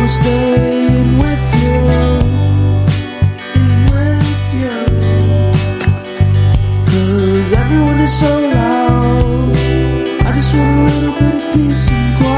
Staying with you, cause everyone is so loud. I just want a little bit of peace and quiet.